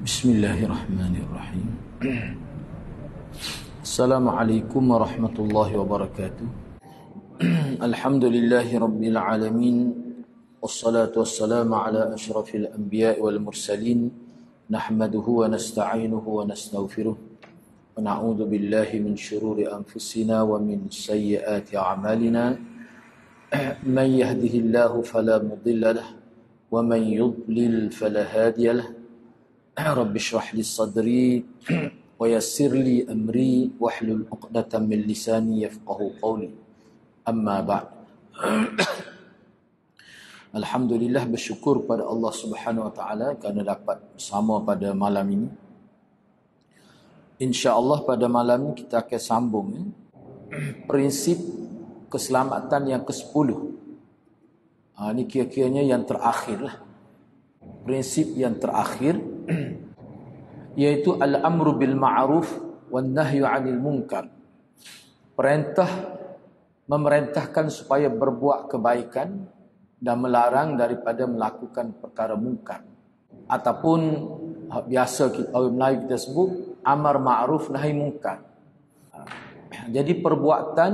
Bismillahirrahmanirrahim. Assalamualaikum warahmatullahi wabarakatuh. Alhamdulillahi rabbil alamin. Wassalatu wassalamu ala asyrafil anbiya'i wal mursalin. Nahmaduhu wa nasta'inuhu wa nastaghfiruh. Wa na'udzu billahi min syururi anfusina wa min sayyiati a'malina. Man yahdihillahu fala mudilla lahu wa man yudlil fala hadiya lahu. Rabbi shrah li sadri wa yassir li amri wahlul 'uqdatam min lisani yafqahu qawli. Amma ba'd. Alhamdulillah, bersyukur pada Allah Subhanahu wa taala kerana dapat bersama pada malam ini. Insya-Allah pada malam ini kita akan sambung prinsip keselamatan yang ke-10. Ini kira-kiranya yang terakhir lah. Prinsip yang terakhir yaitu al-amru bil ma'ruf wan nahyu 'anil munkar. Memerintahkan supaya berbuat kebaikan dan melarang daripada melakukan perkara mungkar. Ataupun biasa orang Melayu kita sebut amar ma'ruf nahi munkar. Jadi perbuatan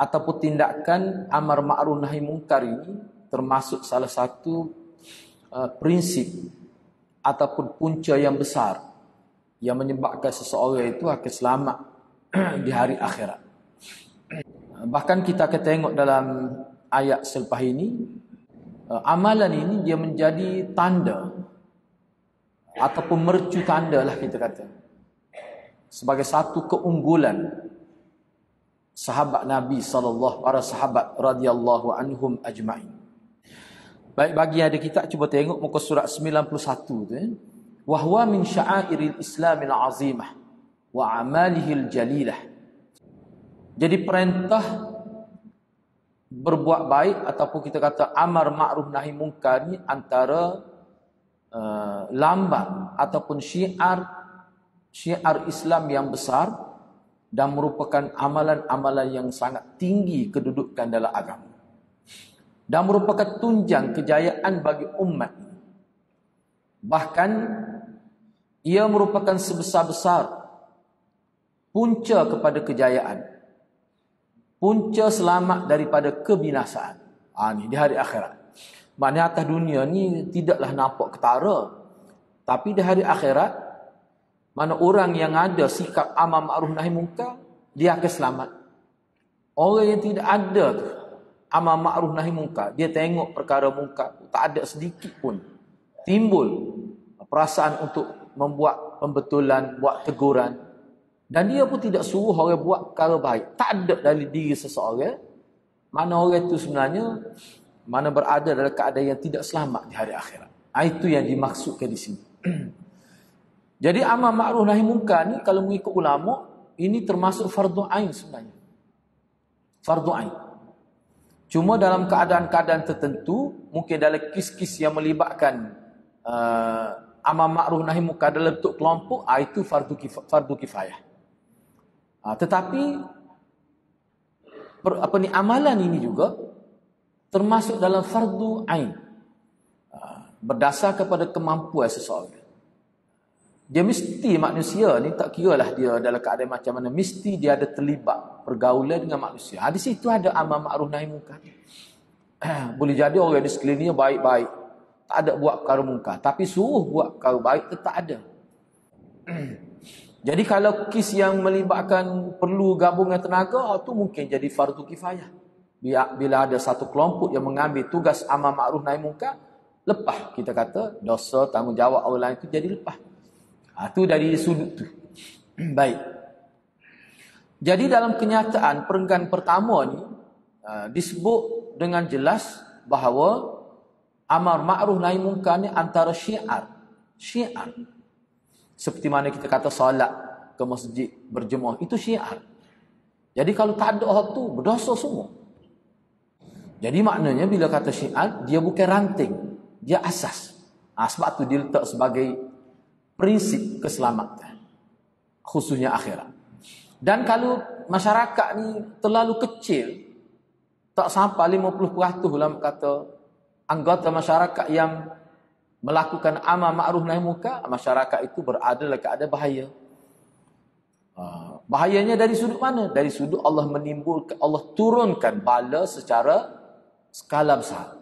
ataupun tindakan amar ma'ruf nahi munkar ini termasuk salah satu prinsip ataupun punca yang besar yang menyebabkan seseorang itu akan selamat di hari akhirat. Bahkan kita akan tengok dalam ayat selepas ini, amalan ini dia menjadi tanda ataupun mercu tanda lah kita kata, sebagai satu keunggulan sahabat Nabi sallallahu, para sahabat radhiyallahu anhum ajma'in. Baik, bagi ada kita cuba tengok muka surat 91 tu wa huwa min sya'airil islamil azimah wa amalihil jalilah. Jadi perintah berbuat baik ataupun kita kata amar ma'ruf nahi munkar ni antara lambang ataupun syiar Islam yang besar dan merupakan amalan-amalan yang sangat tinggi kedudukan dalam agama dan merupakan tunjang kejayaan bagi umat. Bahkan ia merupakan sebesar-besar punca kepada kejayaan, punca selamat daripada kebinasaan. Ni di hari akhirat. Maknanya atas dunia ni tidaklah nampak ketara, tapi di hari akhirat mana orang yang ada sikap amar ma'ruf nahi munkar, dia akan selamat. Orang yang tidak ada tu amar ma'ruf nahi munkar, dia tengok perkara munkar, tak ada sedikit pun timbul perasaan untuk membuat pembetulan, buat teguran, dan dia pun tidak suruh orang buat perkara baik. Tak ada dari diri seseorang mana orang itu sebenarnya mana berada dalam keadaan yang tidak selamat di hari akhirat. Itu yang dimaksudkan di sini. Jadi amar ma'ruf nahi munkar ni kalau mengikut ulama ini termasuk fardu ain sebenarnya. Fardu ain. Cuma dalam keadaan-keadaan tertentu, mungkin dalam kes-kes yang melibatkan amar ma'ruf nahi munkar dalam bentuk kelompok, itu fardu kifayah. Tetapi amalan ini juga termasuk dalam fardu ain. Berdasar kepada kemampuan seseorang. Dia mesti, manusia ni tak kiralah dia dalam keadaan macam mana, mesti dia ada terlibat pergaulan dengan manusia. Di situ ada amar ma'ruf nahi munkar. Boleh jadi orang di sekelilingnya baik-baik, tak ada buat perkara munkar, tapi suruh buat perkara baik tetap ada. Jadi kalau kes yang melibatkan perlu gabungan tenaga, itu mungkin jadi fardu kifayah. Bila ada satu kelompok yang mengambil tugas amar ma'ruf nahi munkar, lepas kita kata dosa tanggungjawab orang lain itu jadi lepas. Itu dari sudut tu. Baik. Jadi dalam kenyataan perenggan pertama ni disebut dengan jelas bahawa amar ma'ruf nahi munkar ni antara syiar. Seperti mana kita kata solat ke masjid berjemaah, itu syiar. Jadi kalau tak ada hal tu, berdosa semua. Jadi maknanya bila kata syiar, dia bukan ranting, dia asas. Sebab tu dia letak sebagai prinsip keselamatan, khususnya akhirat. Dan kalau masyarakat ni terlalu kecil, tak sampai 50% ulama kata anggota masyarakat yang melakukan amal ma'ruf nahi munkar, masyarakat itu berada dalam keadaan bahaya. Bahayanya dari sudut mana? Dari sudut Allah turunkan bala secara skala besar.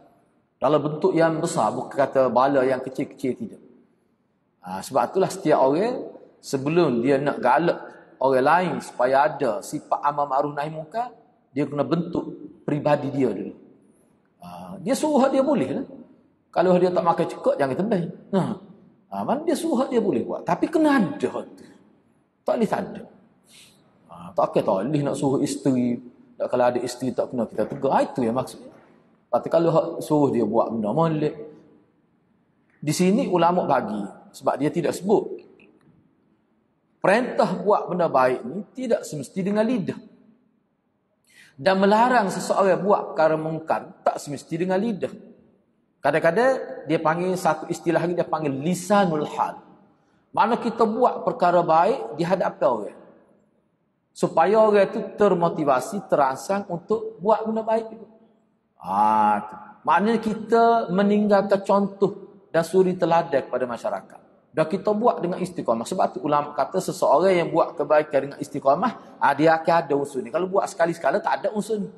Dalam bentuk yang besar, bukan kata bala yang kecil-kecil, tidak. Sebab itulah setiap orang sebelum dia nak galak orang lain supaya ada sifat amal ma'ruf nahi munkar, dia kena bentuk peribadi dia dulu. Dia suruh dia boleh lah. Kalau dia tak makan cekak, jangan tembel. Mana dia suruh dia boleh buat. Tapi kena ada tu. Tak boleh tak ada. Tak boleh nak suruh isteri. Kalau ada isteri tak kena kita tegur. Itu yang maksudnya. Tapi kalau suruh dia buat benda molek. Di sini ulama bagi. Sebab dia tidak sebut. Perintah buat benda baik ni tidak semesti dengan lidah. Dan melarang seseorang buat perkara mungkar tak semesti dengan lidah. Kadang-kadang dia panggil satu istilah lagi, dia panggil lisanul hal. Mana kita buat perkara baik di hadapan orang. Supaya orang itu termotivasi, terangsang untuk buat benda baik itu. Maknanya kita meninggalkan contoh dan suri teladan kepada masyarakat. Dan kita buat dengan istiqamah. Sebab tu ulama kata seseorang yang buat kebaikan dengan istiqamah, dia akan ada unsur ni. Kalau buat sekali-sekala tak ada unsur ni.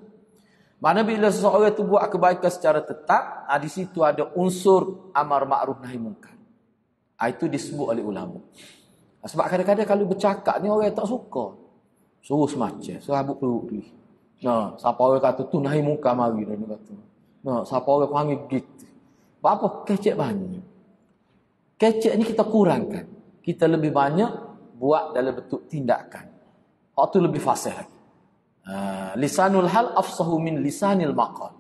Mana bila seseorang itu buat kebaikan secara tetap, di situ ada unsur amar ma'ruf nahi munkar. Itu disebut oleh ulama. Sebab kadang-kadang kalau bercakap ni orang tak suka. Suruh semacam, serabut perut ni. Siapa orang kata tu nahi munkar mari dia kata. Siapa orang panggil gitu. Apa kecek banyak. Kecek ni kita kurangkan. Kita lebih banyak buat dalam bentuk tindakan. Hak tu lebih fasih lagi. Lisanul hal afsahu min lisanil maqal.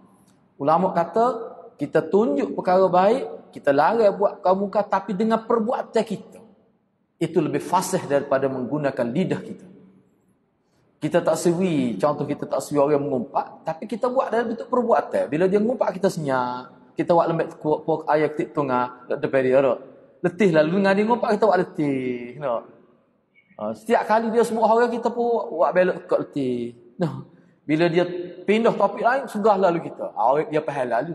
Ulama kata kita tunjuk perkara baik, kita larang buat perkara munkar, tapi dengan perbuatan kita. Itu lebih fasih daripada menggunakan lidah kita. Kita tak sewi, contoh kita tak sewi orang mengumpat, tapi kita buat dalam bentuk perbuatan. Bila dia mengumpat kita senyap, kita buat lembek pok ayat tik tengah depan dia. Letih lalu dengan dia ngumpat kita buat letih. Setiap kali dia semua orang kita pun buat belok ke letih. Bila dia pindah topik lain, sugah lalu kita. Dia faham lalu.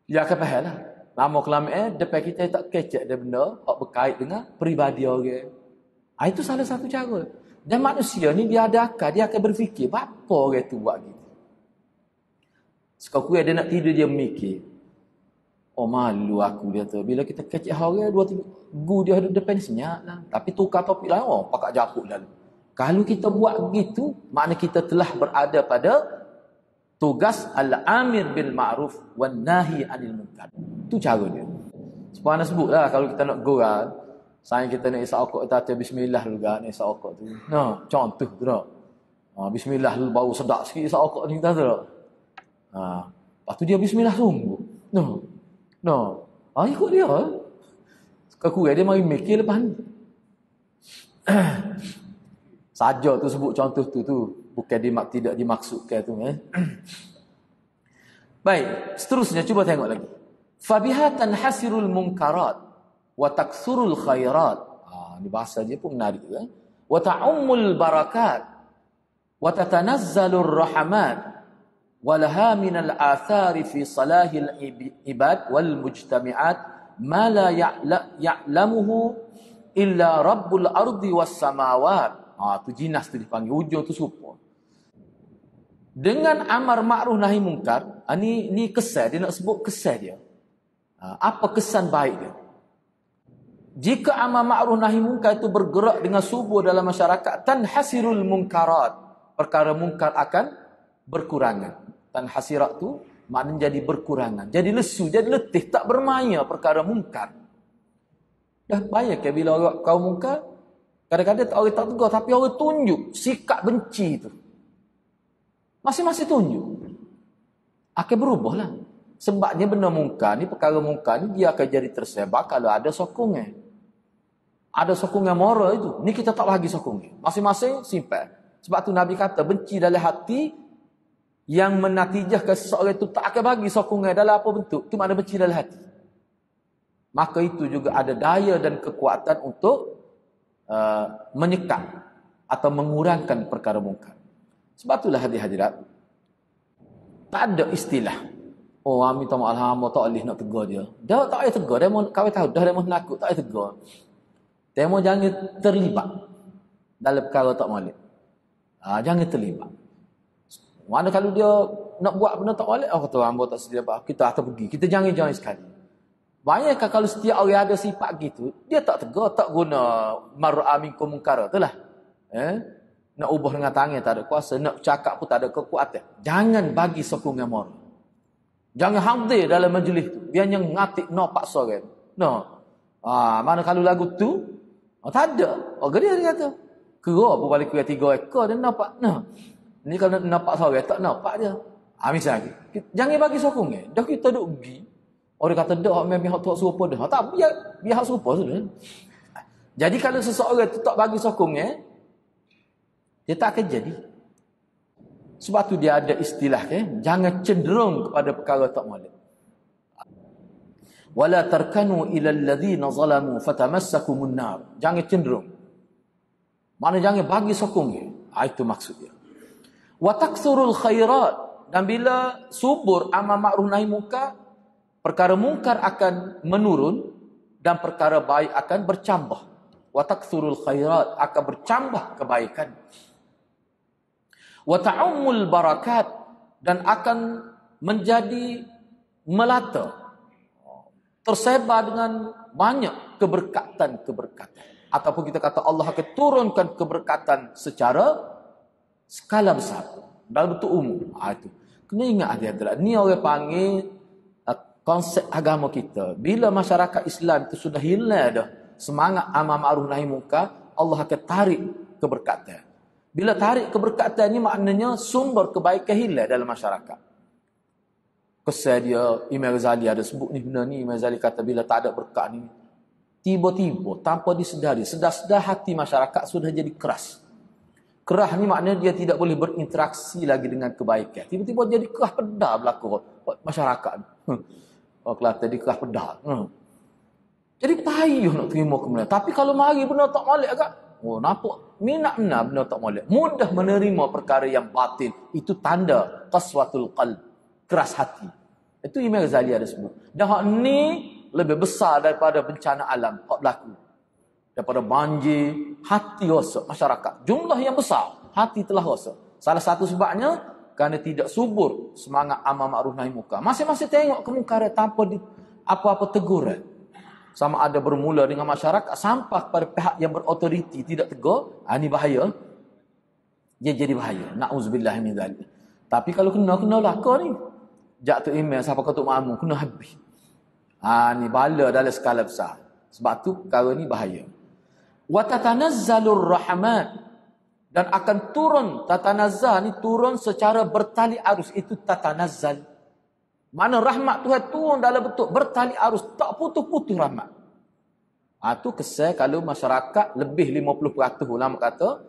Dia akan faham lah. Lama kelamaan depan kita tak kecek dia benda hak berkait dengan peribadi orang. Itu salah satu cara. Dan manusia ni dia ada akal, dia akan berfikir, apa orang tu buat gitu. Sekali dia nak tidur dia mikir. Malu aku dia tu. Bila kita kecek orang, 2-3 gu dia ada depan senyap lah. Tapi tukar topik lain, pakak japuk lalu. Kalau kita buat begitu, makna kita telah berada pada tugas al-amir bil ma'ruf wan nahi anil munkar. Itu cara dia. Sebenarnya sebutlah kalau kita nak gurau, sayang kita nak isap okok, kita bismillah dulu kan isap okok tu. Contoh tu tak. Bismillah dulu bau sedap sikit isap okok ni kita tu tak. Lepas tu dia bismillah sungguh. Ikut dia. Kekurang dia mari mikir lepas ni. Saja tu sebut contoh tu. Bukan tidak dimaksudkan tu. Baik, seterusnya cuba tengok lagi. Fabihatan hasirul munkarat wa taksurul khairat. Ini bahasa dia pun menarik kan. Wa ta'ummul barakat wa tatanazzalur rahmat walaha minal athari fi salahil ibad wal mujtami'at ma la ya'lamuhu illa rabbul ardi was samawat. Tu jinas tu dipanggil, ujung tu serupa. Dengan amar ma'ruf nahi munkar, ni kesan dia nak sebut kesan dia. Apa kesan baik dia? Jika amar ma'ruf nahi munkar itu bergerak dengan subur dalam masyarakat, tanhasirul munkarat, perkara munkar akan berkurangan. Tanhasirat tu maknanya jadi berkurangan, jadi lesu, jadi letih, tak bermaya perkara munkar. Dah bayangkan bila orang kaum munkar, kadang-kadang orang tak tegur, tapi orang tunjuk sikap benci tu. Masing-masing tunjuk. Akan berubahlah. Sebabnya benda mungkar ni, perkara mungkar ni, dia akan jadi tersebar kalau ada sokongan. Ada sokongan moral itu. Ni kita tak bagi sokongan. Masing-masing simpan. Sebab tu Nabi kata, benci dalam hati yang menatijahkan seseorang itu tak akan bagi sokongan dalam apa bentuk. Itu makna benci dalam hati. Maka itu juga ada daya dan kekuatan untuk menyekat atau mengurangkan perkara mungkar. Sebab itulah hadirat, tak ada istilah Oh, minta maaf hamba tak boleh nak tegur dia. Dah tak payah tegur, dia mau kau tahu dah dia mau nakut, tak payah tegur. Dia mau jangan terlibat dalam perkara tak molek. Jangan terlibat. Mana kalau dia nak buat benda tak molek, kata hamba tak sedia apa, kita akan pergi. Kita jangan sekali. Banyakkah kalau setiap orang ada sifat gitu, dia tak tegur, tak guna mar'a minkum munkar itulah. Nak ubah dengan tangan tak ada kuasa, nak cakap pun tak ada kekuatan. Jangan bagi sokongan moral. Jangan hadir dalam majlis tu. Biar yang ngatik no paksa kan. No. Mana kalau lagu tu tak ada. Dia kata. Kera pun balik kira 3 ekor dia nampak. No. Ni kalau nampak sore tak nampak dia. Misalnya. Jangan bagi sokongan. Dah kita duk pergi. Orang kata dah memang hak tu serupa dah. Tak biar hak serupa sudah. Jadi kalau seseorang tu tak bagi sokongan, dia tak akan jadi. Sebab tu dia ada istilah jangan cenderung kepada perkara tak molek. Wala tarkanu ila alladhina zalamu fatamassakumun nar. Jangan cenderung. Mana jangan bagi sokong. Itu maksudnya. Wa taksurul khairat, dan bila subur amal ma'ruf nahi munkar, perkara mungkar akan menurun dan perkara baik akan bercambah. Wa taksurul khairat, akan bercambah kebaikan. Wa ta'ummul barakat, dan akan menjadi melata, tersebar dengan banyak keberkatan. Ataupun kita kata Allah akan turunkan keberkatan secara skala besar dalam bentuk umum. Itu kena ingat hati-hati. Ni orang panggil konsep agama kita. Bila masyarakat Islam itu sudah hilang dah semangat amal ma'ruf nahi munkar, Allah akan tarik keberkatan. Bila tarik keberkatan ni maknanya sumber kebaikan hilang dalam masyarakat. Kesal dia, Imam Ghazali ada sebut ni benda ni. Imam Ghazali kata bila tak ada berkat ni, tiba-tiba tanpa disedari, sedar-sedar hati masyarakat sudah jadi keras. Kerah ni maknanya dia tidak boleh berinteraksi lagi dengan kebaikan. Tiba-tiba jadi kerah pedar berlaku masyarakat. Kelihatan dia kerah pedar. Jadi payuh nak terima kemuliaan. Tapi kalau mari benda tak molek agak, nampak minat benar benda tak molek. Mudah menerima perkara yang batil. Itu tanda qaswatul qalb, keras hati. Itu Imam Ghazali ada sebut. Dan hak ni lebih besar daripada bencana alam hak berlaku. Daripada banjir, hati rosak masyarakat. Jumlah yang besar, hati telah rosak. Salah satu sebabnya kerana tidak subur semangat amal ma'ruf nahi munkar. Masing-masing tengok kemungkaran tanpa apa-apa teguran. Sama ada bermula dengan masyarakat sampai kepada pihak yang berautoriti tidak tegur, ini bahaya. Dia jadi bahaya. Na'udzubillah min dzalik. Tapi kalau kena lakar ni. Jak tu email siapa ketuk makmum kena habis. Ni bala dalam skala besar. Sebab tu perkara ni bahaya. Wa tatanazzalur rahmat, dan akan turun. Tatanazzal ni turun secara bertali arus. Itu tatanazzal. Mana rahmat Tuhan turun dalam bentuk bertali arus, tak putus-putus rahmat. Itu kesal kalau masyarakat lebih 50% ulama kata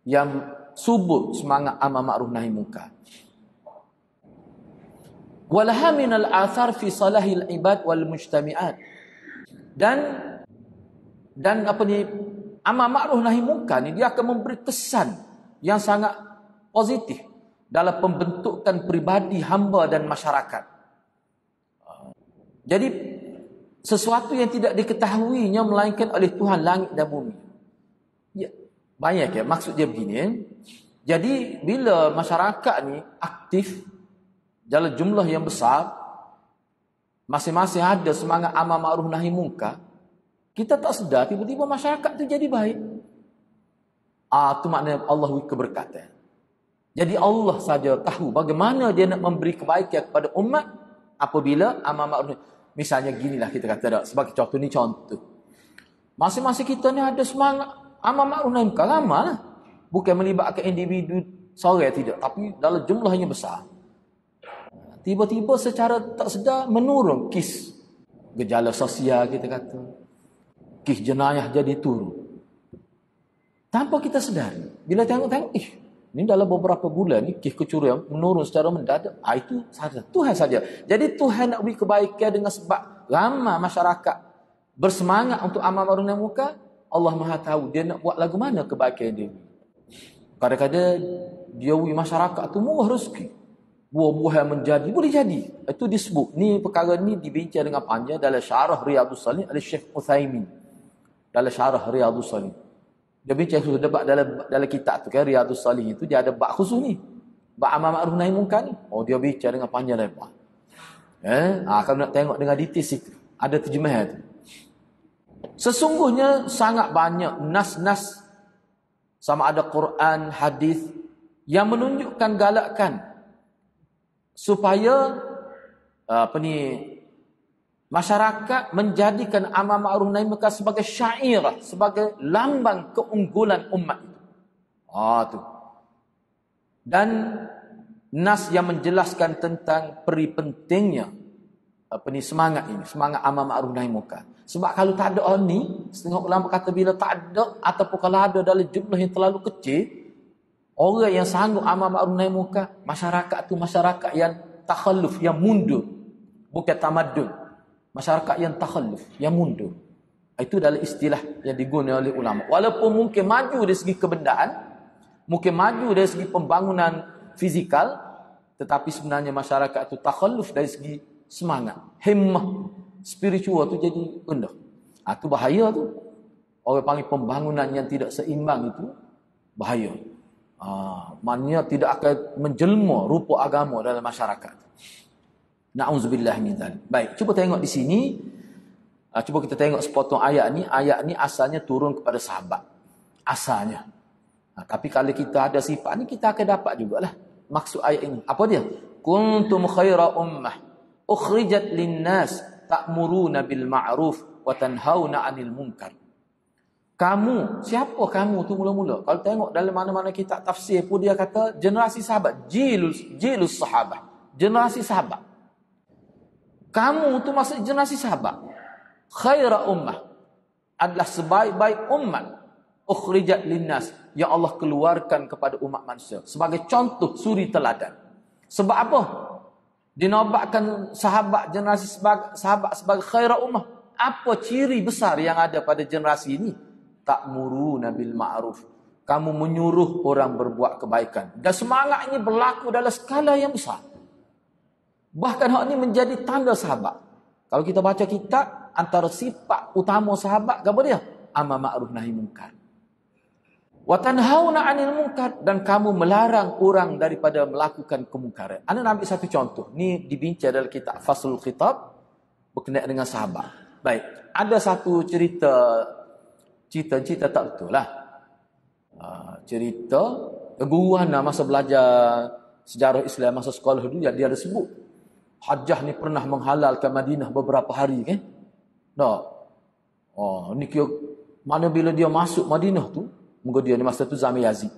yang subur semangat amal ma'ruf nahi munkar. Walaha minal athar fi salahil ibad wal mujtami'at. Dan apa ni, amal ma'ruf nahi munkar ni dia akan memberi kesan yang sangat positif dalam pembentukan pribadi hamba dan masyarakat. Jadi sesuatu yang tidak diketahuinya melainkan oleh Tuhan langit dan bumi. Ya, banyak maksud dia begini. Jadi bila masyarakat ni aktif dalam jumlah yang besar, masing-masing ada semangat amal ma'ruf nahi munkar, kita tak sedar tiba-tiba masyarakat tu jadi baik. Itu maknanya Allah keberkatan. Jadi Allah saja tahu bagaimana dia nak memberi kebaikan kepada umat apabila amal ma'ruf. Misalnya ginilah kita kata dah, sebagai contoh ni contoh. Masing-masing kita ni ada semangat amal ma'ruf nahi munkar, amal lah. Bukan melibatkan individu seorang tidak, tapi dalam jumlahnya besar. Tiba-tiba secara tak sedar menurun kes gejala sosial kita kata. Kes jenayah jadi turun. Tanpa kita sedar. Bila tengok-tengok, ini dalam beberapa bulan ni kes kecurian menurun secara mendadak. Itu saja Tuhan saja. Jadi Tuhan nak beri kebaikan dengan sebab ramai masyarakat bersemangat untuk amal ma'ruf nahi munkar. Allah Maha tahu dia nak buat lagu mana kebaikan dia. Kadang-kadang dia masyarakat tu murah rezeki. buah-buahan menjadi, boleh jadi. Itu disebut. Ni perkara ni dibincang dengan panjang dalam syarah Riyadhus Shalihin oleh Syekh Utsaimin. Dalam syarah Riyadhus Shalihin. Dia bincang khusus debat dalam kitab tu kan, Riyadhus Shalihin tu dia ada bab khusus ni. Bab amar ma'ruf nahi munkar ni. Oh, dia bincang dengan panjang lebar. Kalau nak tengok dengan detail situ, ada terjemahan tu. Sesungguhnya sangat banyak nas-nas sama ada Quran, hadis yang menunjukkan galakan supaya masyarakat menjadikan amar ma'ruf nahi munkar sebagai syairah, sebagai lambang keunggulan umat itu. Tu. Dan nas yang menjelaskan tentang pentingnya semangat ini, semangat amar ma'ruf nahi munkar. Sebab kalau tak ada ni, setengah ulama kata bila tak ada ataupun kalau ada dalam jumlah yang terlalu kecil, orang yang sanggup amar ma'ruf nahi munkar, masyarakat tu masyarakat yang takhalluf, yang mundur. Bukan tamadun. Masyarakat yang takhalluf, yang mundur. Itu dalam istilah yang digunakan oleh ulama. Walaupun mungkin maju dari segi kebendaan, mungkin maju dari segi pembangunan fizikal, tetapi sebenarnya masyarakat itu takhalluf dari segi semangat, himmah, spiritual tu jadi rendah. Itu bahaya tu. Orang panggil pembangunan yang tidak seimbang itu bahaya. Maknanya tidak akan menjelma rupa agama dalam masyarakat. Na'udzubillah min dzalik. Baik, cuba tengok di sini. Cuba kita tengok sepotong ayat ni. Ayat ni asalnya turun kepada sahabat. Asalnya. Tapi kalau kita ada sifat ni, kita akan dapat jugalah maksud ayat ini. Apa dia? Kuntum khaira ummah ukhrijat linnas ta'muruna bil ma'ruf wa tanhauna 'anil munkar. Kamu, siapa kamu tu mula-mula? Kalau tengok dalam mana-mana kitab tafsir pun dia kata generasi sahabat, jilus sahabat, generasi sahabat. Kamu tu maksud generasi sahabat. Khaira ummah adalah sebaik-baik umat ukhrijat linnas yang Allah keluarkan kepada umat manusia sebagai contoh suri teladan. Sebab apa? Dinobatkan sahabat generasi sahabat sebagai khaira ummah. Apa ciri besar yang ada pada generasi ini? Ta'muruna bil ma'ruf. Kamu menyuruh orang berbuat kebaikan. Dan semangat ini berlaku dalam skala yang besar. Bahkan hal ini menjadi tanda sahabat. Kalau kita baca kitab, antara sifat utama sahabat apa dia? Amar ma'ruf nahi munkar. Wa tanhauna 'anil munkar, dan kamu melarang orang daripada melakukan kemungkaran. Ana nak ambil satu contoh. Ni dibincang dalam kitab Faslul Khitab berkenaan dengan sahabat. Baik, ada satu cerita tak betul lah. Cerita guru ana masa belajar sejarah Islam masa sekolah dulu, dia ada sebut Hajjah ni pernah menghalalkan Madinah beberapa hari kan. Ni kira mana bila dia masuk Madinah tu, moga dia ni masa tu zaman Yazid.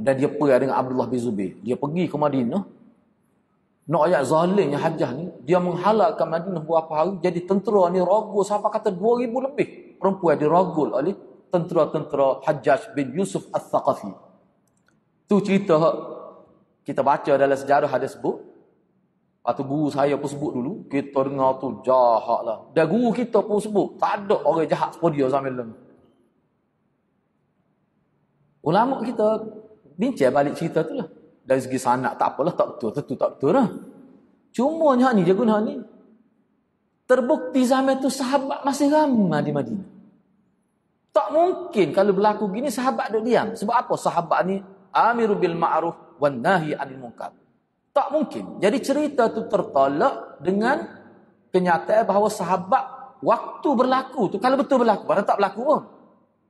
Dan dia pergi dengan Abdullah bin Zubair. Dia pergi ke Madinah. Nak ayat zalimnya Hajjah ni, dia menghalalkan Madinah beberapa hari, jadi tentera ni rogol sampai kata 2000 lebih perempuan dirogol oleh tentera-tentera Hajjaj bin Yusuf Al-Thaqafi. Tu cerita kita baca dalam sejarah ada sebut. Atau guru saya pun sebut dulu, kita dengar tu jahat lah. Dan guru kita pun sebut, tak ada orang jahat seperti dia zaman dulu. Ulama kita bincang balik cerita tu lah. Dari segi sanad tak apalah, tak betul, tentu tak betul lah. Cuma ni je guna ni. Terbukti zaman tu sahabat masih ramai di Madinah. Tak mungkin kalau berlaku gini sahabat duduk diam. Sebab apa? Sahabat ni amiru bil ma'ruf wan nahi 'anil munkar. Tak mungkin. Jadi cerita tu tertolak dengan kenyataan bahawa sahabat waktu berlaku tu, kalau betul berlaku, padahal tak berlaku pun.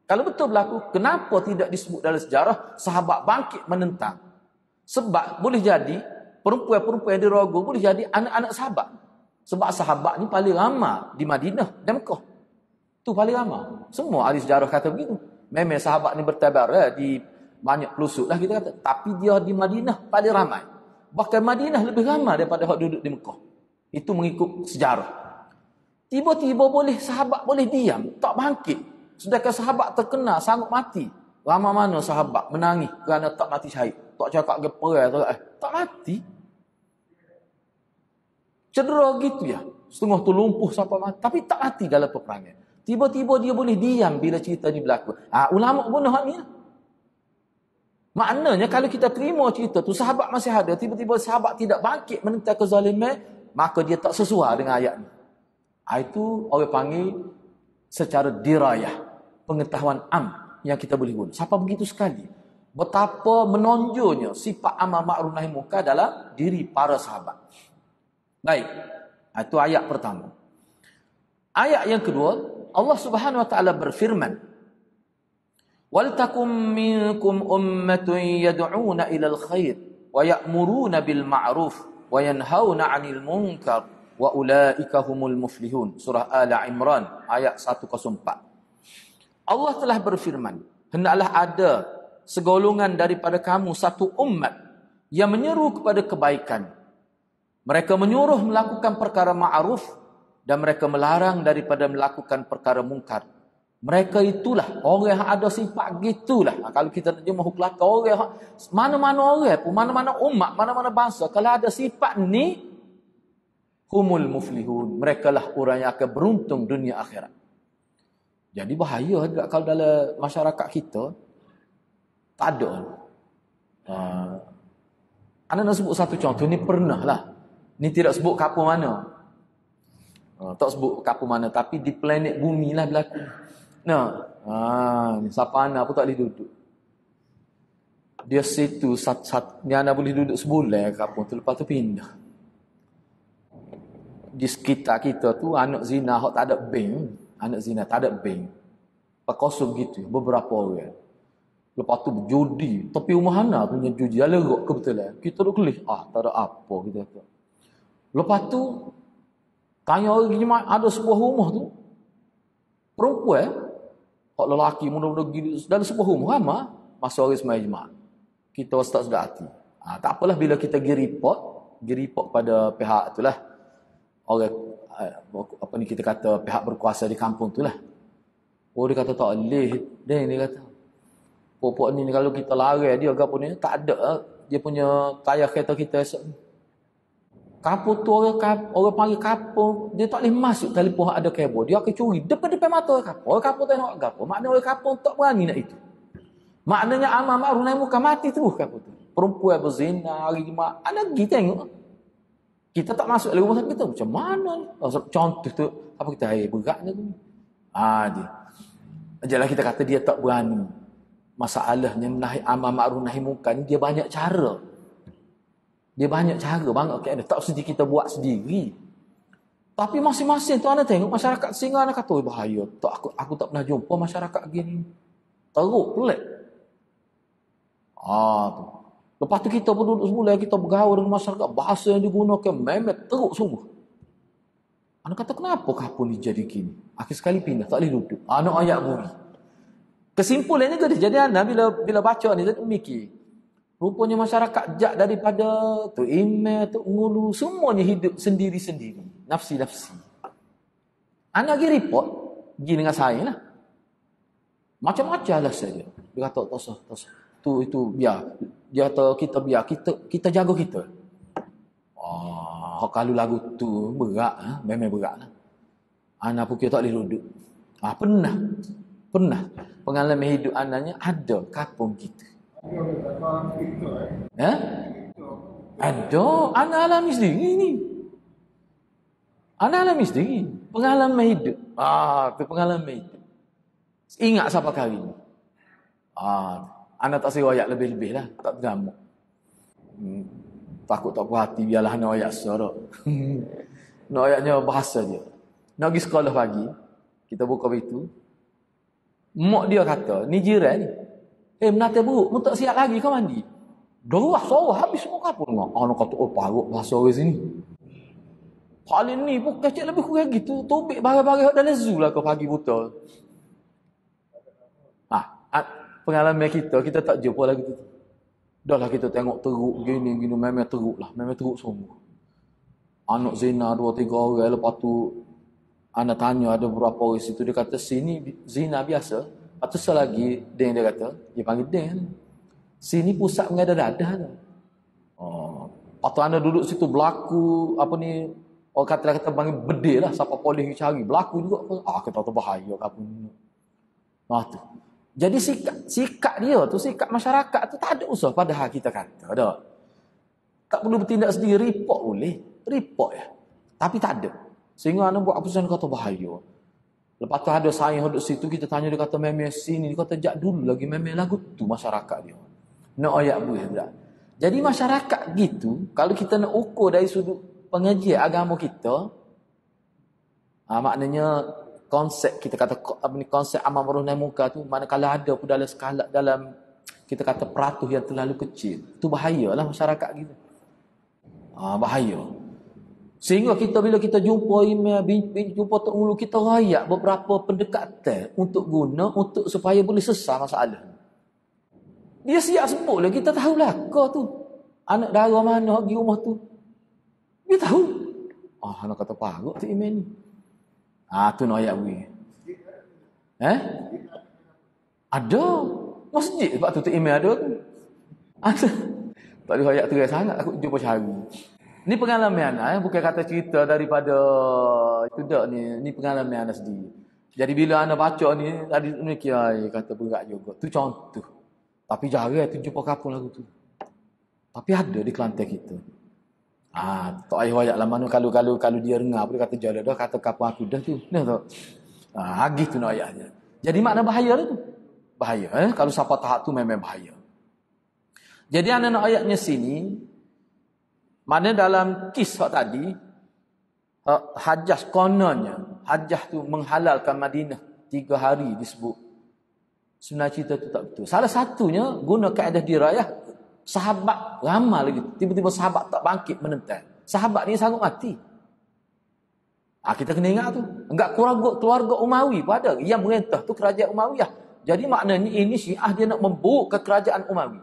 Kalau betul berlaku, kenapa tidak disebut dalam sejarah sahabat bangkit menentang? Sebab boleh jadi perempuan-perempuan yang dirogol boleh jadi anak-anak sahabat. Sebab sahabat ni paling ramai di Madinah dan Mekah. Tu paling ramai. Semua ahli sejarah kata begitu. Memang sahabat ni bertabar di banyak pelusuk lah kita kata. Tapi dia di Madinah paling ramai. Bahkan Madinah lebih ramai daripada orang duduk di Mekah. Itu mengikut sejarah. Tiba-tiba sahabat boleh diam, tak bangkit. Sedangkan sahabat terkena sanggup mati. Ramai mana sahabat menangis kerana tak mati syahid. Tak cakap ke perang, tak mati. Cedera gitu ya. Setengah tu lumpuh sampai mati. Tapi tak mati dalam peperangan. Tiba-tiba dia boleh diam bila cerita ni berlaku. Ulama guna hak ni. Maknanya kalau kita terima cerita tu sahabat masih ada, tiba-tiba sahabat tidak bangkit menentang kezaliman, maka dia tak sesuai dengan ayat ni. Itu orang panggil secara dirayah, pengetahuan am yang kita boleh guna. Siapa begitu sekali? Betapa menonjolnya sifat amar ma'ruf nahi munkar dalam diri para sahabat. Baik. Itu ayat pertama. Ayat yang kedua, Allah Subhanahu wa taala berfirman, "Wal takum minkum ummatun yad'una ilal khair wa ya'muruna bil ma'ruf wa yanhauna 'anil munkar wa ulaika humul muflihun." Surah Al-Imran ayat 104. Allah telah berfirman, hendaklah ada segolongan daripada kamu satu umat yang menyeru kepada kebaikan. Mereka menyuruh melakukan perkara ma'ruf dan mereka melarang daripada melakukan perkara mungkar. Mereka itulah orang yang ada sifat gitulah. Kalau kita nak jumpa kelakar orang, mana-mana orang pun, mana-mana umat, mana-mana bangsa, kalau ada sifat ni, humul muflihun. Mereka lah orang yang akan beruntung dunia akhirat. Jadi bahaya juga kalau dalam masyarakat kita tak ada. Anda nak sebut satu contoh, ni pernah lah. Ni tidak sebut kapal mana. Tak sebut kapal mana, tapi di planet bumi lah berlaku. Siapa anak pun tak boleh duduk. Dia situ ni anak boleh duduk sebulan kapal tu, lepas tu pindah. Di sekitar kita tu anak zina hak tak ada bank, anak zina tak ada bank. Kosong gitu beberapa orang. Lepas tu berjudi, tapi rumah anak punya judi dia lerok kebetulan. Kita duk kelih, tak ada apa kita tu. Lepas tu tanya orang jemaah, ada sebuah rumah tu perempuan, hak lelaki muda-muda gini dalam sebuah rumah ramai masa orang semai jemaah. Kita tak sedar hati. Tak apalah bila kita pergi report pada pihak itulah. Orang apa ni kita kata pihak berkuasa di kampung itulah. Dia kata tak boleh. Dia kata pokok ni kalau kita lari dia apa ni tak ada dia punya tayar kereta kita esok ni. Kampung tu orang panggil kampung, dia tak boleh masuk telefon ada kabel. Dia akan curi depan-depan mata orang kampung. Orang kampung tengok gapo. Maknanya orang kampung tak berani nak itu. Maknanya amar ma'ruf nahi munkar mati terus kampung tu. Perempuan berzina hari Jumaat, anak pergi tengok. Kita tak masuk dalam rumah kita macam mana ni? Contoh tu apa kita beratnya tu. Dia. Ajalah kita kata dia tak berani. Masalahnya amar ma'ruf nahi munkar ni dia banyak cara. Dia banyak cara banget keadaan. Tak mesti kita buat sendiri. Tapi masing-masing tu anda tengok masyarakat Singa anda kata bahaya. Aku tak pernah jumpa masyarakat gini. Teruk pelik. Tu. Lepas tu kita pun duduk sebulan kita bergaul dengan masyarakat, bahasa yang digunakan memang teruk sungguh. Anda kata kenapa kapun ni jadi gini? Akhir sekali pindah, tak boleh duduk. Nak ayat buri. Kesimpulannya ke dia. Jadi anda bila baca ni saya mikir. Rupanya masyarakat jak daripada tu email, tu ngulu, semuanya hidup sendiri-sendiri. Nafsi-nafsi. Anak pergi report, pergi dengan saya lah. Macam-macam lah saja. Dia kata, tak usah. Itu biar. Dia kata, kita jaga kita. Kalau lagu tu berat, memang berat lah. Anak pun kita tak boleh duduk. Pernah. Pengalaman hidup anaknya ada kapung kita. Ada. Anak alami sendiri ni. Anak alami sendiri. Pengalaman hidup. Itu pengalaman hidup. Ingat siapa kali ni. Anak tak sewayak lebih-lebih lah. Tak tergamuk. Takut tak puas hati. Biarlah nak ayat suara. Nak ayatnya bahasa dia. Nak pergi sekolah pagi. Kita buka pintu. Mak dia kata, ni jiran ni. Menata buruk, mu tak siap lagi kau mandi. Dorah sorah habis semua kapur dengar. Anak kata, parut bahasa orang sini. Kali ni pun kecil lebih kurang gitu. Tobik barang-barang dalam zoo lah kau pagi buta. Pengalaman kita tak jumpa lagi tu. Dah lah kita tengok teruk gini memang teruk lah. Memang teruk sungguh. Anak zina 2-3 orang, lepas tu anak tanya ada berapa orang situ, dia kata sini zina biasa. Lepas tu selagi dia kata, dia panggil dia. Sini pusat mengadah-dadah. Lepas tu anda duduk situ berlaku, orang kata panggil bedil lah, siapa polis cari. Berlaku juga. Kita tak bahaya. Tu. Jadi sikap dia tu, sikap masyarakat tu tak ada usah padahal kita kata dah. Tak perlu bertindak sendiri, report boleh. Report ya. Tapi tak ada. Sehingga anak buat keputusan kata bahaya. Lepas tu ada saya duduk situ, kita tanya dia kata memang sini, dia kata jak dulu lagi memang lagu tu masyarakat dia. Nak ayat boleh tak? Jadi masyarakat gitu, kalau kita nak ukur dari sudut pengajian agama kita, maknanya konsep kita kata konsep amar ma'ruf nahi munkar tu manakala ada pun dalam skala dalam kita kata peratus yang terlalu kecil, tu bahayalah masyarakat gitu. Bahaya. Sehingga kita bila kita jumpa email, jumpa Tok Mulu, kita rayak beberapa pendekatan untuk guna untuk supaya boleh selesai masalah. Dia siap sebut lah, kita tahulah kau tu anak dara mana pergi rumah tu. Dia tahu. Anak kata parut tu email ni. Tu nak ayat bui. Ada masjid sebab tu email ada tu. Ada. Tak ada ayat terai sangat aku jumpa cari. Ni pengalaman anak, bukan kata cerita daripada itu dak ni. Ni pengalaman anak sendiri. Jadi bila anak baca ni tadi ni kiai kata berat juga. Tu contoh. Tapi jarang tu jumpa kapung lagu tu. Tapi ada di Kelantan kita. Tak payah ayat lah mana kalau dia dengar dia kata jalan dah kata kapung aku dah tu. Nah tak. Hagih tu nak ayatnya. Jadi makna bahaya tu. Bahaya kalau siapa tahap tu memang bahaya. Jadi anak ayatnya sini mana dalam kisah tadi Hajjah kononnya Hajjah tu menghalalkan Madinah 3 hari disebut. Sebenarnya cerita tu tak betul. Salah satunya guna kaedah dirayah sahabat ramai lagi. Tiba-tiba sahabat tak bangkit menentang. Sahabat ni sanggup mati. Kita kena ingat tu. Enggak keluarga Umawi pun ada. Yang merintah tu kerajaan Umayyah. Jadi maknanya ini Syiah dia nak memburuk ke kerajaan Umawi.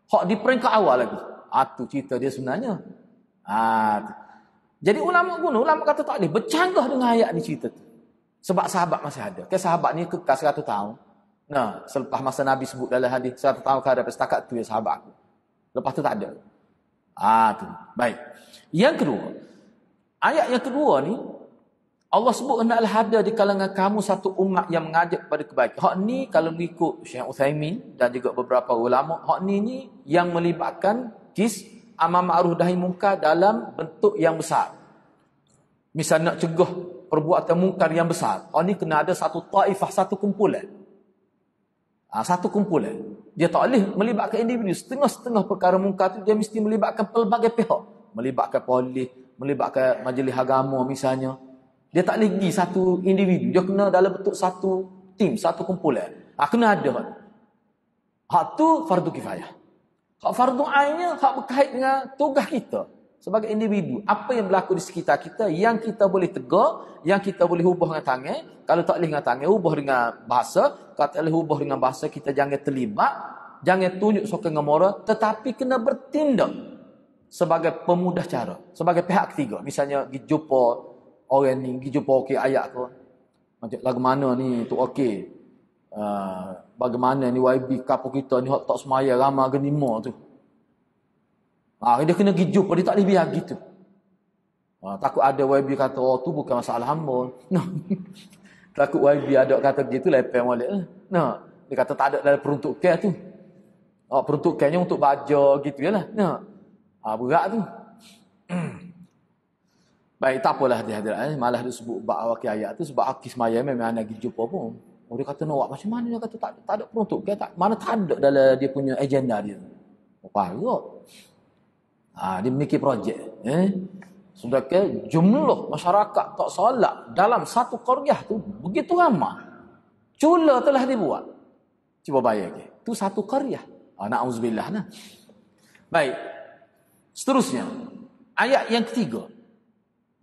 Hak di peringkat awal lagi. Tu cerita dia sebenarnya. Jadi ulama kata tak boleh bercanggah dengan ayat ni cerita tu. Sebab sahabat masih ada. Sahabat ni kekal 100 tahun. Selepas masa Nabi sebut dalam hadis 100 tahun ke hadapan setakat tu ya sahabat aku. Lepas tu tak ada. Tu. Baik. Yang kedua. Ayat yang kedua ni Allah sebut hendaklah ada di kalangan kamu satu umat yang mengajak kepada kebaikan. Hak ni kalau mengikut Syekh Utsaimin dan juga beberapa ulama, hak ni yang melibatkan amar ma'ruf nahi munkar dalam bentuk yang besar. Misal nak cegah perbuatan munkar yang besar. Ni kena ada satu taifah, satu kumpulan. Satu kumpulan. Dia tak boleh melibatkan individu. Setengah-setengah perkara munkar tu dia mesti melibatkan pelbagai pihak. Melibatkan polis, melibatkan majlis agama misalnya. Dia tak boleh pergi satu individu. Dia kena dalam bentuk satu tim, satu kumpulan. Kena ada. Hak tu fardu kifayah. Hak fardu ainnya hak berkait dengan tugas kita sebagai individu. Apa yang berlaku di sekitar kita yang kita boleh tegur, yang kita boleh ubah dengan tangan. Kalau tak boleh dengan tangan, ubah dengan bahasa. Kalau tak boleh ubah dengan bahasa, kita jangan terlibat, jangan tunjuk sokan dengan moral, tetapi kena bertindak sebagai pemudah cara, sebagai pihak ketiga. Misalnya pergi jumpa orang ni, pergi jumpa okey ayat tu. Macam lagu mana ni tu okey. Bagaimana ni YB kapur kita ni hak tak semaya ramah genima tu. Dia kena pergi jumpa, dia tak boleh biar gitu. Takut ada YB kata tu bukan masalah hamba. Takut YB ada kata begitu lepeng balik. Dia kata tak ada dalam peruntukan tu. Peruntukannya untuk baja gitu jelah. Berat tu. Baik, tak apalah dia malah dia sebut bab wakil ayat tu sebab haki semaya memang anak pergi jumpa pun. Dia kata nak buat macam mana? Dia kata tak ada peruntukan. Mana tak ada dalam dia punya agenda dia. Parut. Dia memiliki projek. Sedangkan jumlah masyarakat tak solat dalam satu qaryah tu begitu ramai. Cula telah dibuat. Cuba bayar ke. Tu satu qaryah. Na'udzubillah nah. Baik. Seterusnya. Ayat yang ketiga.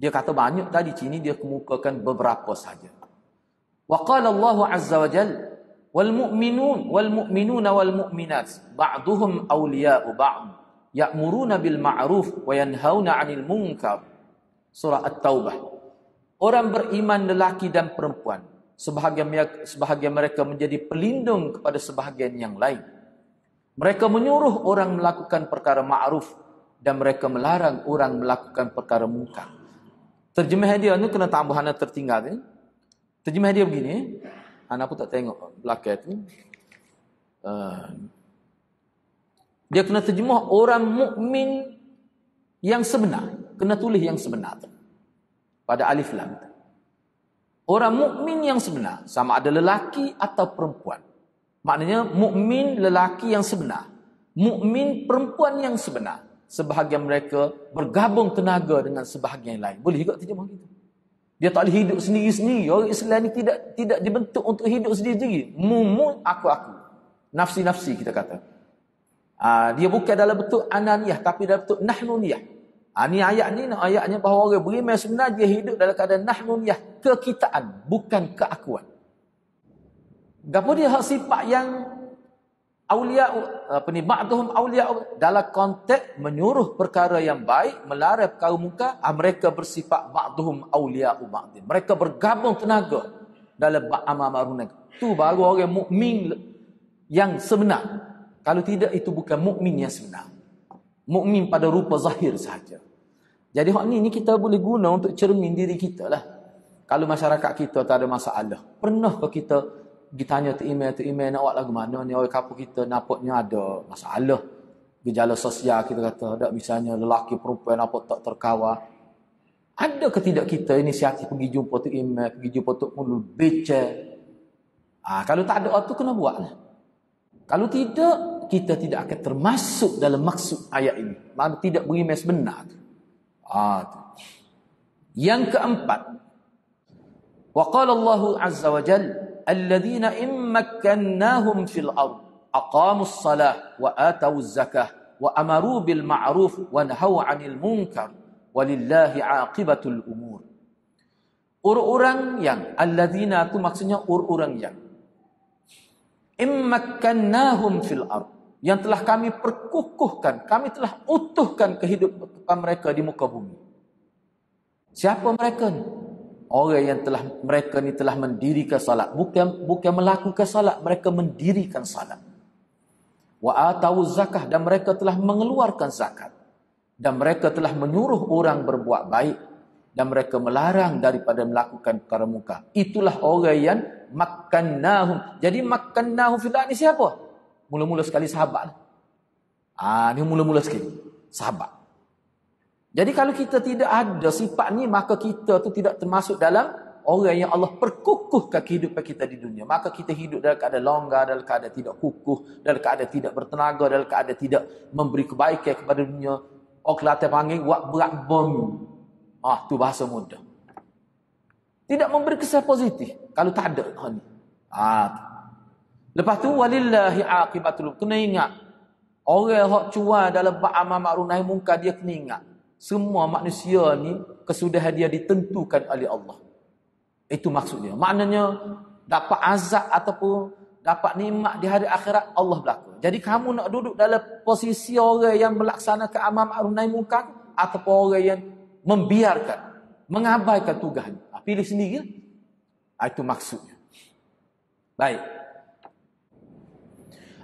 Dia kata banyak tadi sini dia kemukakan beberapa saja. Wa qala Allah azza wa jalla wal mu'minuna wal mu'minat ba'duhum awliya'u ba'd ya'muruna bil ma'ruf wa yanhauna 'anil munkar. Surah At-Taubah. Orang beriman lelaki dan perempuan sebahagian mereka menjadi pelindung kepada sebahagian yang lain. Mereka menyuruh orang melakukan perkara ma'ruf dan mereka melarang orang melakukan perkara munkar. Terjemah dia ni kena tambahan tertinggal ni. Terjemah dia begini. Anak pun tak tengok. belakang tu. Dia kena terjemah orang mukmin yang sebenar. Kena tulis yang sebenar tu. Pada alif lam tu. Orang mukmin yang sebenar. Sama ada lelaki atau perempuan. Maknanya mukmin lelaki yang sebenar. Mukmin perempuan yang sebenar. Sebahagian mereka bergabung tenaga dengan sebahagian lain. Boleh juga terjemah gitu. Dia tak boleh hidup sendiri-sendiri. Orang Islam ni tidak dibentuk untuk hidup sendiri-sendiri. Mumu, aku. Nafsi-nafsi kita kata. Dia bukan dalam bentuk ananiyah, tapi dalam bentuk nahnuniyah. Ni ayat ni, ayatnya bahawa orang beriman sebenar dia hidup dalam keadaan nahnuniyah, kekitaan, bukan keakuan. Gapo dia hak sifat yang aulia, ba'dhum aulia, dalam konteks menyuruh perkara yang baik, melarang perkara munkar, mereka bersifat ba'dhum aulia ba'dhin. Mereka bergabung tenaga dalam amal ma'ruf nahi. Tu baru orang mukmin yang sebenar. Kalau tidak, itu bukan mukmin yang sebenar. Mukmin pada rupa zahir sahaja. Jadi hak ni kita boleh guna untuk cermin diri kita lah. Kalau masyarakat kita tak ada masalah, pernah ke kita ditanya tu email nak buat lagu mana ni, orang kampung kita nampaknya ada masalah. Gejala sosial kita kata, tak misalnya lelaki perempuan nampak tak terkawal. Ada ke tidak kita inisiatif pergi jumpa tu email, pergi jumpa tu mulut bicara. Kalau tak ada tu kena buat lah. Kalau tidak, kita tidak akan termasuk dalam maksud ayat ini. Maksudnya tidak beriman sebenar. Yang keempat, wa qala Allah azza wa jalla alladhina immakkannahum fil ard aqamus salah wa atawuz zakah wa amaru bil ma'ruf wa nahaw 'anil munkar walillahi 'aqibatul umur. Orang-orang yang alladzina itu maksudnya orang-orang yang immakkannahum fil ard, yang telah kami perkukuhkan, kami telah utuhkan kehidupan mereka di muka bumi. Siapa mereka ni? Orang yang mereka ni telah mendirikan salat. Bukan melakukan salat, mereka mendirikan salat. Wa atau zakah, dan mereka telah mengeluarkan zakat. Dan mereka telah menyuruh orang berbuat baik, dan mereka melarang daripada melakukan perkara munkar. Itulah orang yang makkannahum. Jadi makkannahum fil ard ni siapa? Mula-mula sekali sahabat. Ni mula-mula sekali sahabat. Jadi kalau kita tidak ada sifat ni, maka kita tu tidak termasuk dalam orang yang Allah perkukuhkan kehidupan kita di dunia. Maka kita hidup dalam keadaan longgar, dalam keadaan tidak kukuh, dalam keadaan tidak bertenaga, dalam keadaan tidak memberi kebaikan kepada dunia. Orang Kelantan panggil buat berat bom. Tu bahasa mudah. Tidak memberi kesan positif kalau tak ada ni. Lepas tu walillahi aqibatul, kena ingat orang hak cuai dalam amal ma'ruf nahi munkar, dia kena ingat semua manusia ni kesudahan dia ditentukan oleh Allah. Itu maksudnya. Maknanya dapat azab ataupun dapat nikmat di hari akhirat Allah belaka. Jadi kamu nak duduk dalam posisi orang yang melaksanakan amal ma'ruf nahi munkar ataupun orang yang membiarkan, mengabaikan tugasnya. Pilih sendiri. Itu maksudnya. Baik.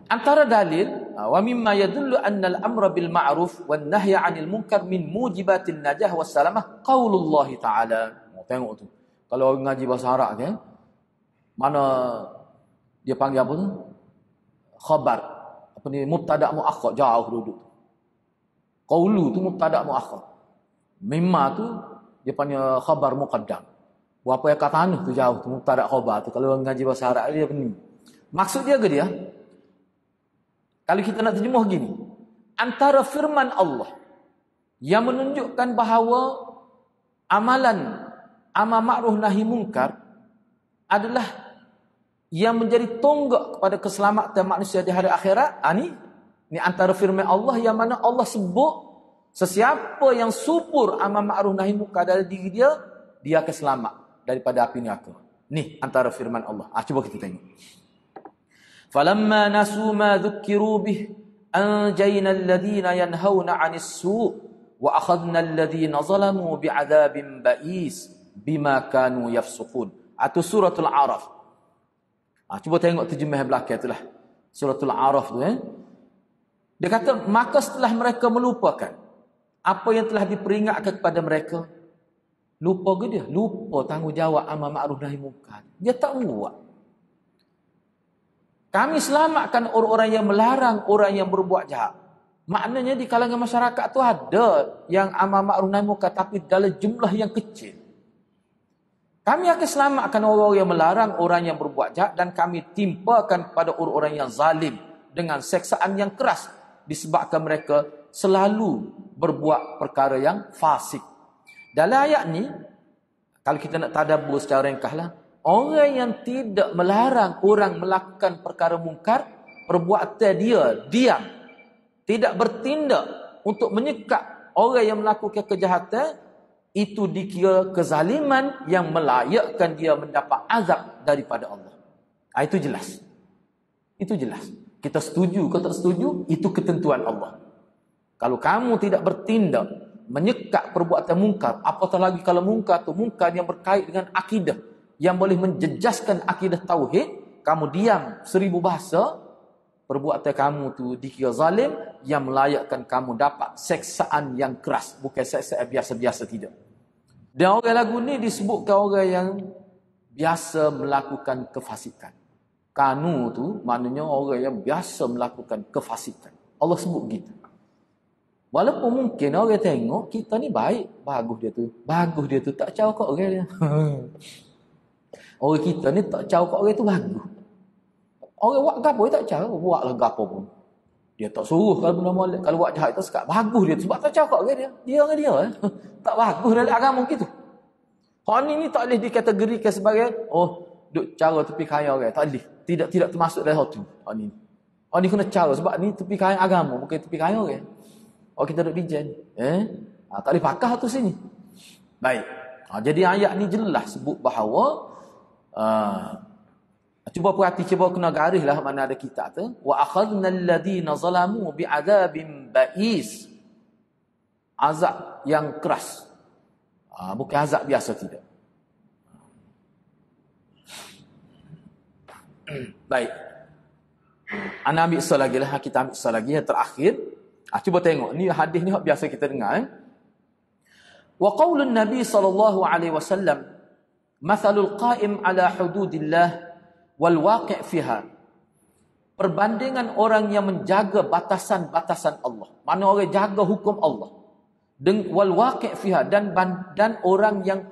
Antara dalil, wa mimma yadullu anna al-amra bil ma'ruf wan nahya 'anil munkar min mujibatin najah was salamah qaulullah ta'ala. Tengok tu. Kalau orang ngaji bahasa Arab kan, mana dia panggil apa tu? Khabar. Apa ni, mubtada' muakhkhar, jauh duduk. Qaulu tu mubtada' muakhkhar. Mimma tu dia panggil khabar muqaddam. Apa yang kata anu tu jauh tu mubtada' khabar tu. Kalau orang ngaji bahasa Arab dia apa ni? Maksud dia ke dia? Kalau kita nak terjemah gini, antara firman Allah yang menunjukkan bahawa amalan amal ma'ruf nahi munkar adalah yang menjadi tonggak kepada keselamatan manusia di hari akhirat. Ni antara firman Allah yang mana Allah sebut sesiapa yang subur amal ma'ruf nahi munkar dari diri dia, dia akan selamat daripada api neraka. Ni antara firman Allah. Cuba kita tengok. فَلَمَّا نَسُوا مَا ذُكِّرُوا بِهِ أَنْجَيْنَا الَّذِينَ يَنْهَوْنَ عَنِ السُّوءِ وَأَخَذْنَا الَّذِينَ ظَلَمُوا بِعَذَابٍ بَئِيسٍ بِمَا كَانُوا يَفْسُقُونَ. Itu suratul Araf. Cuba tengok terjemah belakang itulah. Suratul Araf tu. Dia kata, maka setelah mereka melupakan apa yang telah diperingatkan kepada mereka, lupa ke dia? Lupa tanggungjawab amal ma'ruf nahi munkar. Dia tak buat. Kami selamatkan orang-orang yang melarang orang yang berbuat jahat. Maknanya di kalangan masyarakat tu ada yang amar ma'ruf nahi munkar, tapi dalam jumlah yang kecil. Kami akan selamatkan orang yang melarang orang yang berbuat jahat, dan kami timpakan kepada orang-orang yang zalim dengan seksaan yang keras disebabkan mereka selalu berbuat perkara yang fasik. Dalam ayat ni, kalau kita nak tadabbur secara ringkaslah, orang yang tidak melarang orang melakukan perkara mungkar, perbuatan dia diam, tidak bertindak untuk menyekat orang yang melakukan kejahatan, itu dikira kezaliman yang melayakkan dia mendapat azab daripada Allah. Itu jelas. Itu jelas. Kita setuju ke tak setuju, itu ketentuan Allah. Kalau kamu tidak bertindak menyekat perbuatan mungkar, apatah lagi kalau mungkar tu mungkar yang berkait dengan akidah, yang boleh menjejaskan akidah tauhid, kamu diam 1000 bahasa, perbuatan kamu tu dikira zalim yang melayakkan kamu dapat seksaan yang keras, bukan seksaan biasa-biasa, tidak. Dan orang lagu ni disebutkan orang yang biasa melakukan kefasikan. Kanu tu maknanya orang yang biasa melakukan kefasikan. Allah sebut gitu. Walaupun mungkin orang tengok kita ni baik, bagus dia tu tak caw kat orang dia. Orang kita ni tak caw kat orang tu bagus. Orang buat gapo dia tak caw, buatlah gapo pun. Dia tak suruh kalau benda molek, kalau buat jahat itu sekat bagus dia sebab tak caw kat orang dia. Dia dengan dia tak bagus dalam agama gitu. Hak ni tak boleh dikategorikan sebagai duk cara tepi kaya orang, tak boleh. Tidak termasuk dalam hal tu. Hak ni kena cara sebab ni tepi kaya agama, bukan tepi kaya orang. Kita duk bincang. Tak boleh pakah tu sini. Baik. Jadi ayat ni jelas sebut bahawa cuba perhati, cuba kena garislah mana ada kitab tu. Wa akhadna alladhina zalamu bi'adzabin ba'is. Azab yang keras. Bukan azab biasa, tidak. Baik. Ana ambil soal lagi lah. Kita ambil soal lagi yang terakhir. Cuba tengok. Ni hadis ni biasa kita dengar. Wa qaulun Nabi sallallahu alaihi wasallam, mathalul qa'im ala hududillah wal waqi' fiha. Perbandingan orang yang menjaga batasan-batasan Allah. Mana orang jaga hukum Allah. Wal waqi' fiha, dan orang yang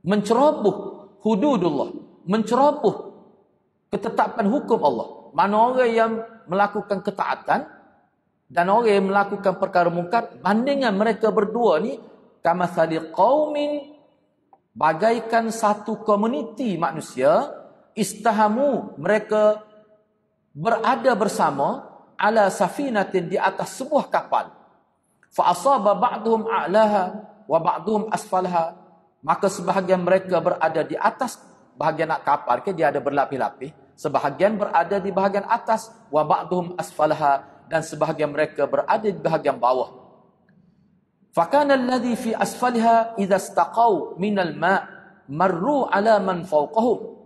menceroboh hududullah, menceroboh ketetapan hukum Allah. Mana orang yang melakukan ketaatan dan orang yang melakukan perkara mungkar, bandingan mereka berdua ni kamathali qaumin, bagaikan satu komuniti manusia, istahamu, mereka berada bersama, ala safinatin, di atas sebuah kapal, fa asaba ba'dhum a'laha wa ba'dhum asfalaha, maka sebahagian mereka berada di atas bahagian kapal, dia ada berlapis-lapis, sebahagian berada di bahagian atas, wa ba'dhum asfalaha, dan sebahagian mereka berada di bahagian bawah. Fakana alladhi fi asfaliha idza istaqaw minal ma' marru ala man fawqahum.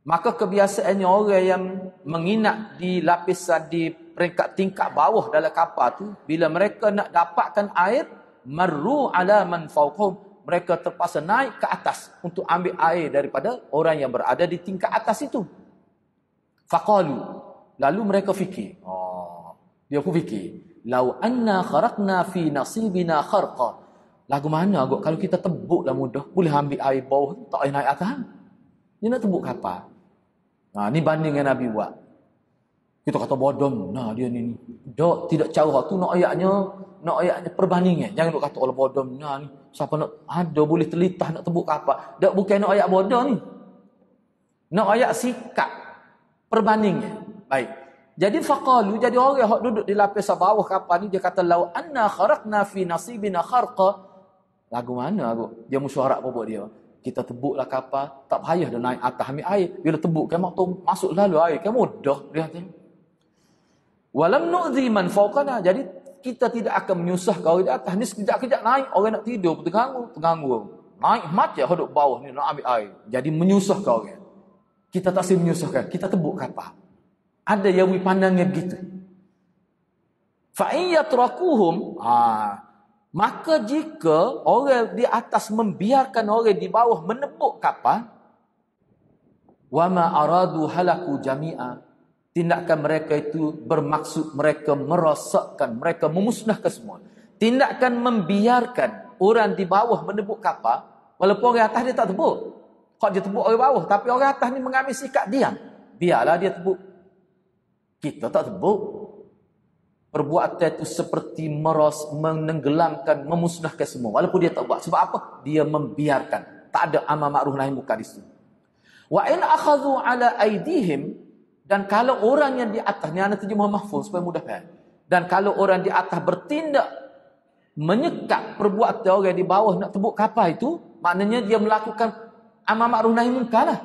Maka kebiasaannya orang yang menginap di lapisan, di peringkat tingkat bawah dalam kapal tu, bila mereka nak dapatkan air, marru ala man fawqahum, mereka terpaksa naik ke atas untuk ambil air daripada orang yang berada di tingkat atas itu. Faqalu, lalu mereka fikir, dia pun fikir, lau anna kharaqna fi nasibina kharqa. Lagu mana agak kalau kita tebuklah mudah, boleh ambil air bawah, tak boleh naik atas. Dia nak tebuk kapal. Ni banding yang Nabi buat. Kita kata bodom, dia ni. Tidak cara tu nak ayatnya perbandingan. Jangan duk kata Allah bodom, ni siapa nak ada boleh telitah nak tebuk kapal. Dak, bukan nak ayat bodom ni. Nak ayat sikap perbandingnya. Baik. Jadi faqalu, jadi orang yang duduk di lapisan bawah kapal ni, dia kata lau anna kharaqna fi nasibina kharqa. Lagu mana aku? Dia mesyuarat apa buat dia? Kita tebuklah kapal, tak payah dah naik atas ambil air. Bila tebuk kan masuk lalu air, kan mudah dia kata. Walam nu'dhi man fawqana, jadi kita tidak akan menyusahkan orang di atas ni. Sekejap-kejap naik, orang nak tidur terganggu. Naik macam duduk bawah ni nak ambil air. Jadi menyusahkan orang. Kita tak boleh menyusahkan, kita tebuk kapal. Ada yang pandangnya begitu. Fa in yatrakuhum, maka jika orang di atas membiarkan orang di bawah menebuk kapal, wa ma aradu halaku jami'a, Tindakan mereka itu bermaksud mereka merosakkan, mereka memusnahkan semua. Tindakan membiarkan orang di bawah menebuk kapal, walaupun orang atas dia tak tebuk. Kalau dia tebuk orang bawah, tapi orang atas ni mengambil sikap diam. Biarlah dia tebuk. Kita tak tebuk. Perbuatan itu seperti menenggelamkan, memusnahkan semua. Walaupun dia tak buat. Sebab apa? Dia membiarkan. Tak ada amar ma'ruf nahi munkar di situ. Wa in akhadhu ala aidihim, dan kalau orang yang di atas, ni anak terjemah mahfuz supaya mudah faham. Dan kalau orang di atas bertindak menyekat perbuatan orang di bawah nak tebuk kapal itu, maknanya dia melakukan amar ma'ruf nahi munkar lah.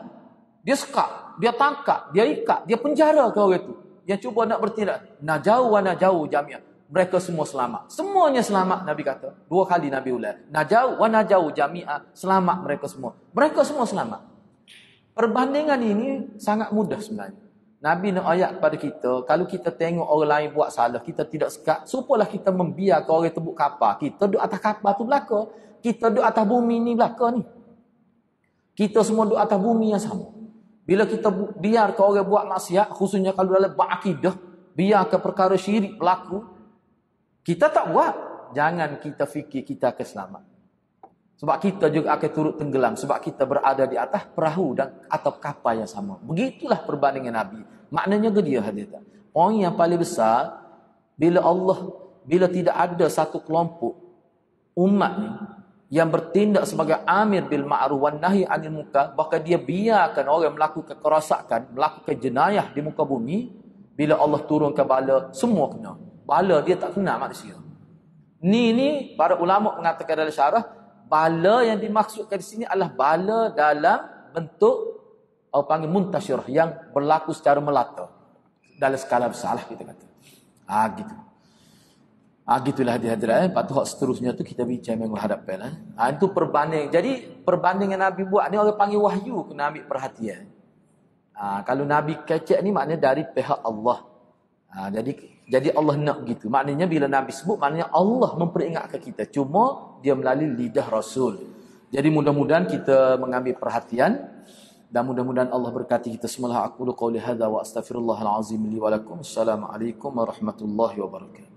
Dia sekap, dia tangkap, dia ikat, dia penjara ke orang itu yang cuba nak bertindak. Najau wa najau jami'ah. Mereka semua selamat. Semuanya selamat, Nabi kata. 2 kali Nabi ulang. Najau wa najau jami'ah. Selamat mereka semua. Mereka semua selamat. Perbandingan ini sangat mudah sebenarnya. Nabi nak ayat kepada kita, kalau kita tengok orang lain buat salah, kita tidak sekat, supalah kita membiarkan orang tebuk kapal. Kita duduk atas kapal tu belaka. Kita duduk atas bumi ni belaka ni. Kita semua duduk atas bumi yang sama. Bila kita biarkan orang buat maksiat, khususnya kalau dalam berakidah, biarkan perkara syirik berlaku, kita tak buat. Jangan kita fikir kita akan selamat. Sebab kita juga akan turut tenggelam. Sebab kita berada di atas perahu dan atau kapal yang sama. Begitulah perbandingan Nabi. Maknanya ke dia hadirin. Poin yang paling besar, bila tidak ada satu kelompok umat ni yang bertindak sebagai amir bil ma'ruf wan nahi 'anil munkar, bahkan dia biarkan orang melakukan kerosakan, melakukan jenayah di muka bumi, bila Allah turunkan bala, semua kena. Bala dia tak kena manusia. Ni para ulama mengatakan dalam syarah, bala yang dimaksudkan di sini adalah bala dalam bentuk apa panggil muntasyirah, yang berlaku secara melata dalam skala besar lah kita kata. Gitu. Gitulah hadirin. Lepas tu seterusnya tu kita bincang minggu hadapan. Itu perbanding. Jadi perbandingan Nabi buat ni orang panggil wahyu, kena ambil perhatian. Kalau Nabi kecek ni maknanya dari pihak Allah. Jadi Allah nak begitu. Maknanya bila Nabi sebut, maknanya Allah memperingatkan kita. Cuma dia melalui lidah Rasul. Jadi mudah-mudahan kita mengambil perhatian. Dan mudah-mudahan Allah berkati kita semua. Aqulu qawli hadza wa astaghfirullahal azim li wa lakum. Assalamualaikum warahmatullahi wabarakatuh.